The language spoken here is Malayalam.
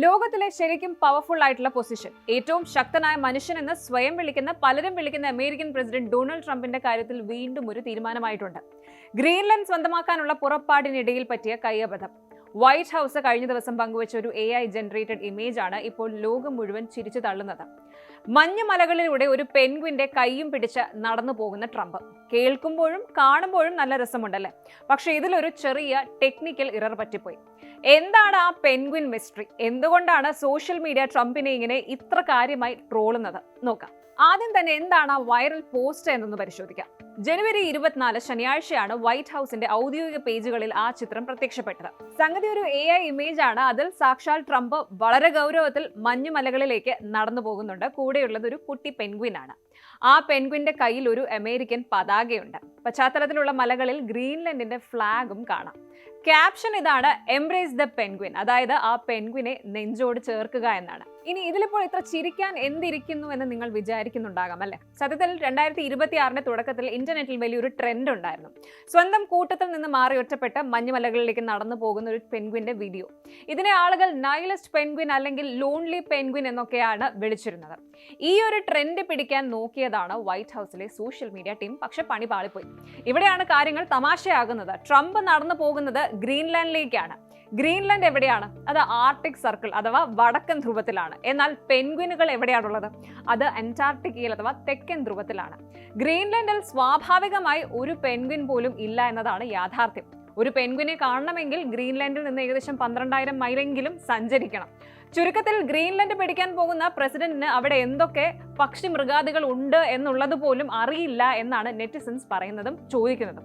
ലോകത്തിലെ ശരിക്കും പവർഫുൾ ആയിട്ടുള്ള പൊസിഷൻ, ഏറ്റവും ശക്തനായ മനുഷ്യൻ എന്ന് സ്വയം പലരും വിളിക്കുന്ന അമേരിക്കൻ പ്രസിഡന്റ് ഡൊണാൾഡ് ട്രംപിന്റെ കാര്യത്തിൽ വീണ്ടും ഒരു തീരുമാനമായിട്ടുണ്ട്. ഗ്രീൻലാൻഡ് സ്വന്തമാക്കാനുള്ള പുറപ്പാടിനിടയിൽ പറ്റിയ കയ്യബദ്ധം. വൈറ്റ് ഹൗസ് കഴിഞ്ഞ ദിവസം പങ്കുവച്ച ഒരു AI ജനറേറ്റഡ് ഇമേജ് ആണ് ഇപ്പോൾ ലോകം മുഴുവൻ ചിരിച്ചു തള്ളുന്നത്. മഞ്ഞുമലകളിലൂടെ ഒരു പെൻഗ്വിന്റെ കൈയും പിടിച്ച് നടന്നു പോകുന്ന ട്രംപ്. കേൾക്കുമ്പോഴും കാണുമ്പോഴും നല്ല രസമുണ്ടല്ലേ? പക്ഷെ ഇതിലൊരു ചെറിയ ടെക്നിക്കൽ ഇറർ പറ്റിപ്പോയി. എന്താണ് ആ പെൻഗ്വിൻ മിസ്റ്ററി? എന്തുകൊണ്ടാണ് സോഷ്യൽ മീഡിയ ട്രംപിനെ ഇങ്ങനെ ഇത്ര കാര്യമായി ട്രോളുന്നത്? നോക്കാം. ആദ്യം തന്നെ എന്താണ് ആ വൈറൽ പോസ്റ്റ് എന്നൊന്ന് പരിശോധിക്കാം. ജനുവരി 24 ശനിയാഴ്ചയാണ് വൈറ്റ് ഹൗസിന്റെ ഔദ്യോഗിക പേജുകളിൽ ആ ചിത്രം പ്രത്യക്ഷപ്പെട്ടത്. സംഗതി ഒരു AI ഇമേജ് ആണ്. അതിൽ സാക്ഷാൽ ട്രംപ് വളരെ ഗൗരവത്തിൽ മഞ്ഞുമലകളിലേക്ക് നടന്നു പോകുന്നുണ്ട്. കൂടെയുള്ളത് ഒരു കുട്ടി പെൻഗ്വിൻ ആണ്. ആ പെൻഗ്വിന്റെ കയ്യിൽ ഒരു അമേരിക്കൻ പതാകയുണ്ട്. പശ്ചാത്തലത്തിലുള്ള മലകളിൽ ഗ്രീൻലൻഡിന്റെ ഫ്ലാഗും കാണാം. ക്യാപ്ഷൻ ഇതാണ്: എംബ്രേസ് ദ പെൻഗ്വിൻ, അതായത് ആ പെൻഗ്വിനെ നെഞ്ചോട് ചേർക്കുക എന്നാണ്. ഇനി ഇതിലിപ്പോൾ ഇത്ര ചിരിക്കാൻ എന്തിരിക്കുന്നു എന്ന് നിങ്ങൾ വിചാരിക്കുന്നുണ്ടാകാം അല്ലെ? സത്യത്തിൽ 2026 തുടക്കത്തിൽ ഇന്റർനെറ്റിൽ വലിയൊരു ട്രെൻഡ് ഉണ്ടായിരുന്നു. സ്വന്തം കൂട്ടത്തിൽ നിന്ന് മാറി ഒറ്റപ്പെട്ട് മഞ്ഞുമലകളിലേക്ക് നടന്നു പോകുന്ന ഒരു പെൻഗ്വിന്റെ വീഡിയോ. ഇതിനെ ആളുകൾ നൈലസ്റ്റ് പെൻഗ്വിൻ അല്ലെങ്കിൽ ലോൺലി പെൻഗ്വിൻ എന്നൊക്കെയാണ് വിളിച്ചിരുന്നത്. ഈ ഒരു ട്രെൻഡ് പിടിക്കാൻ നോക്കിയതാണ് വൈറ്റ് ഹൗസിലെ സോഷ്യൽ മീഡിയ ടീം. പക്ഷെ പണി പാളിപ്പോയി. ഇവിടെയാണ് കാര്യങ്ങൾ തമാശയാകുന്നത്. ട്രംപ് നടന്നു പോകുന്നത് ഗ്രീൻലാൻഡിലേക്കാണ്. ഗ്രീൻലാൻഡ് എവിടെയാണ്? അത് ആർട്ടിക് സർക്കിൾ അഥവാ വടക്കൻ ധ്രുവത്തിലാണ്. എന്നാൽ പെൻഗ്വിനുകൾ എവിടെയാണുള്ളത്? അത് അന്റാർട്ടിക്കയിൽ അഥവാ തെക്കൻ ധ്രുവത്തിലാണ്. ഗ്രീൻലാൻഡിൽ സ്വാഭാവികമായി ഒരു പെൻഗ്വിൻ പോലും ഇല്ല എന്നതാണ് യാഥാർത്ഥ്യം. ഒരു പെൻഗ്വിനെ കാണണമെങ്കിൽ ഗ്രീൻലാൻഡിൽ നിന്ന് ഏകദേശം 12,000 മൈലെങ്കിലും സഞ്ചരിക്കണം. ചുരുക്കത്തിൽ ഗ്രീൻലാൻഡ് പിടിക്കാൻ പോകുന്ന പ്രസിഡന്റിന് അവിടെ എന്തൊക്കെ പക്ഷി മൃഗാദികൾ ഉണ്ട് എന്നുള്ളത് പോലും അറിയില്ല എന്നാണ് നെറ്റിസൻസ് പറയുന്നതും ചോദിക്കുന്നതും.